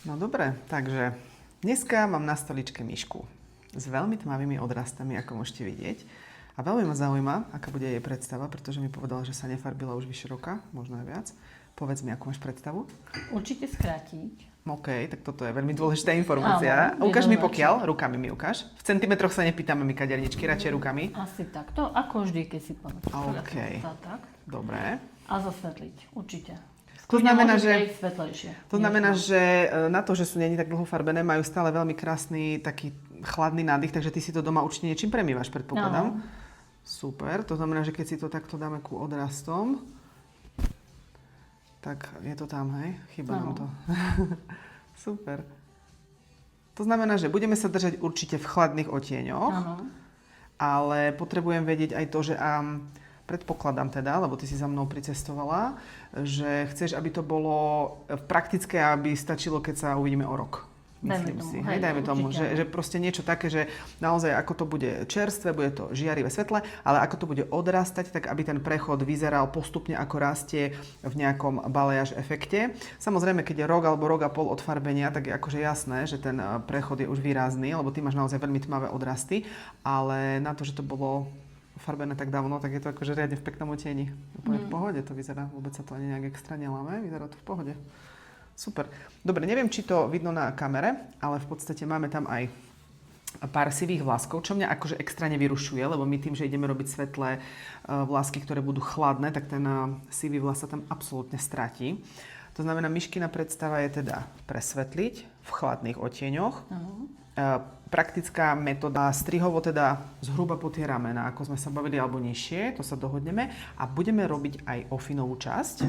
No dobre, takže dneska mám na stoličke myšku s veľmi tmavými odrastami, ako môžete vidieť. A veľmi ma zaujíma, aká bude jej predstava, pretože mi povedala, že sa nefarbila už vyše roka, možno aj viac. Povedz mi, akú máš predstavu? Určite skrátiť. OK, tak toto je veľmi dôležitá informácia. Áno, ukáž mi pokiaľ, rukami mi ukáž. V centimetroch sa nepýtame my kaderničky, radšej rukami. Asi takto, ako vždy, keď si pamätáš. OK, Tak. dobre. A zasvetliť, určite. To znamená, Môže že, byť svetlejšie. to znamená, že na to, že sú nie tak dlho farbené, majú stále veľmi krásny taký chladný nádych, takže ty si to doma určite niečím premývaš, predpokladám. No. Super, to znamená, že keď si to takto dáme ku odrastom, tak je to tam, hej? Chýba nám to. Super. To znamená, že budeme sa držať určite v chladných odtieňoch, Áno. ale potrebujem vedieť aj to, že predpokladám teda, lebo ty si za mnou pricestovala, že chceš, aby to bolo praktické, aby stačilo, keď sa uvidíme o rok. Myslím si. Dajme tomu, že proste niečo také, že naozaj ako to bude čerstvé, bude to žiarivé svetle, ale ako to bude odrastať, tak aby ten prechod vyzeral postupne ako rastie v nejakom balayage efekte. Samozrejme, keď je rok alebo rok a pol od farbenia, tak je akože jasné, že ten prechod je už výrazný, lebo ty máš naozaj veľmi tmavé odrasty, ale na to, že to bolo farbené tak dávno, tak je to akože riadne v peknom otieni. Úplne v pohode to vyzerá, vôbec sa to ani nejak extra neláme, vyzerá to v pohode. Super. Dobre, neviem, či to vidno na kamere, ale v podstate máme tam aj pár sivých vláskov, čo mňa akože extra nevyrušuje, lebo my tým, že ideme robiť svetlé vlásky, ktoré budú chladné, tak ten sivý vlas sa tam absolútne stratí. To znamená, myškina predstava je teda presvetliť v chladných odtieňoch. Praktická metóda strihovo teda zhruba po tie ramená, ako sme sa bavili, alebo nižšie, to sa dohodneme. A budeme robiť aj ofinovú časť.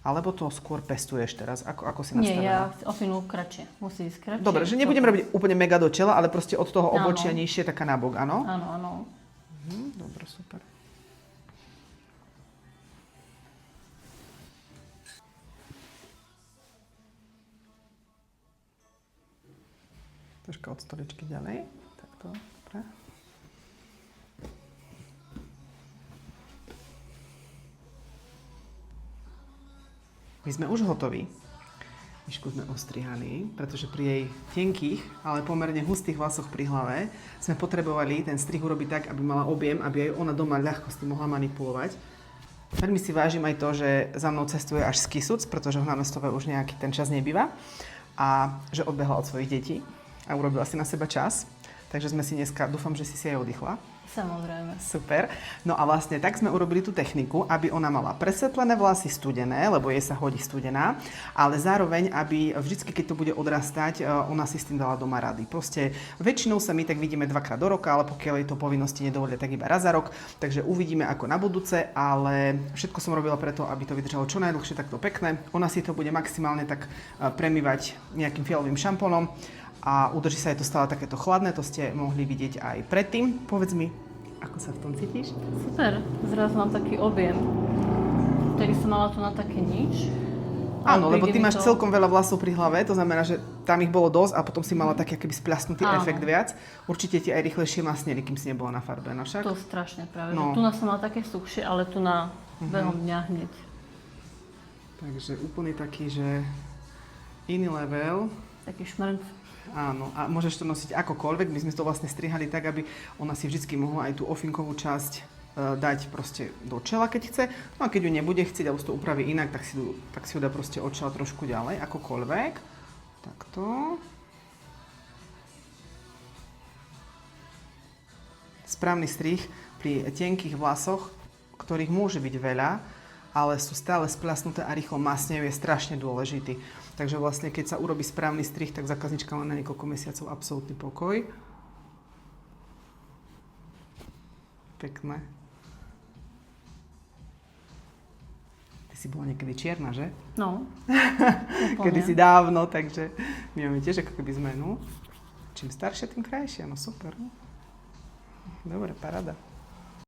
Alebo to skôr pestuješ teraz? Ako si nastavená? Nie, ja ofinu kratšie. Musí ísť kratšie. Dobre, že nebudem robiť úplne mega do čela, ale proste od toho obočia nižšie taká nabok, áno? Áno. Dobre, super. Troška od stoličky ďalej. Takto, dobre. My sme už hotoví. Myšku sme ostrihali, pretože pri jej tenkých, ale pomerne hustých vlasoch pri hlave sme potrebovali ten strih urobiť tak, aby mala objem, aby aj ona doma ľahko s tým mohla manipulovať. Veľmi si vážim aj to, že za mnou cestuje až z Kisuc, pretože v námestove už nejaký ten čas nebýva a že odbehla od svojich detí a urobila si na seba čas. Takže sme si dneska, dúfam, že si aj oddychla. Samozrejme. Super. No a vlastne tak sme urobili tú techniku, aby ona mala presvetlené vlasy studené, lebo jej sa hodí studená, ale zároveň, aby vždycky, keď to bude odrastať, ona si s tým dala doma rady. Proste väčšinou sa my tak vidíme dvakrát do roka, ale pokiaľ jej to povinnosti nedovolia, tak iba raz za rok. Takže uvidíme ako na budúce, ale všetko som robila preto, aby to vydržalo čo najdlhšie, takto pekné. Ona si to bude maximálne tak premývať nejakým fialovým šampónom. A udrží sa je to stále takéto chladné, to ste mohli vidieť aj predtým. Povedz mi, ako sa v tom cítiš? Super, zrazu mám taký objem. Vtedy som mala tu na také nič. Áno, lebo ty máš celkom veľa vlasov pri hlave, to znamená, že tam ich bolo dosť a potom si mala taký akoby spľasnutý efekt viac. Určite ti aj rýchlejšie masnili, kým si nebola nafarbená však. To strašne práve, že tu som mala také suchšie, ale tu na behom dňa hneď. Takže úplne taký, že iný level. Taký šmrnc. Áno, a môžeš to nosiť akokoľvek. My sme to vlastne strihali tak, aby ona si vždycky mohla aj tú ofinkovú časť dať proste do čela, keď chce. No a keď ju nebude chcieť, alebo to upraví inak, tak si ju dá proste od čela trošku ďalej, akokoľvek. Takto. Správny strih pri tenkých vlasoch, ktorých môže byť veľa, ale sú stále spľasnuté a rýchlo masnejú, je strašne dôležitý. Takže vlastne, keď sa urobí správny strih, tak zákaznička má na niekoľko mesiacov absolútny pokoj. Pekné. Ty si bola niekedy čierna, že? No. Kedy si dávno, takže my máme tiež ako keby zmenu. Čím staršie, tým krajšie, no super. Dobre, paráda.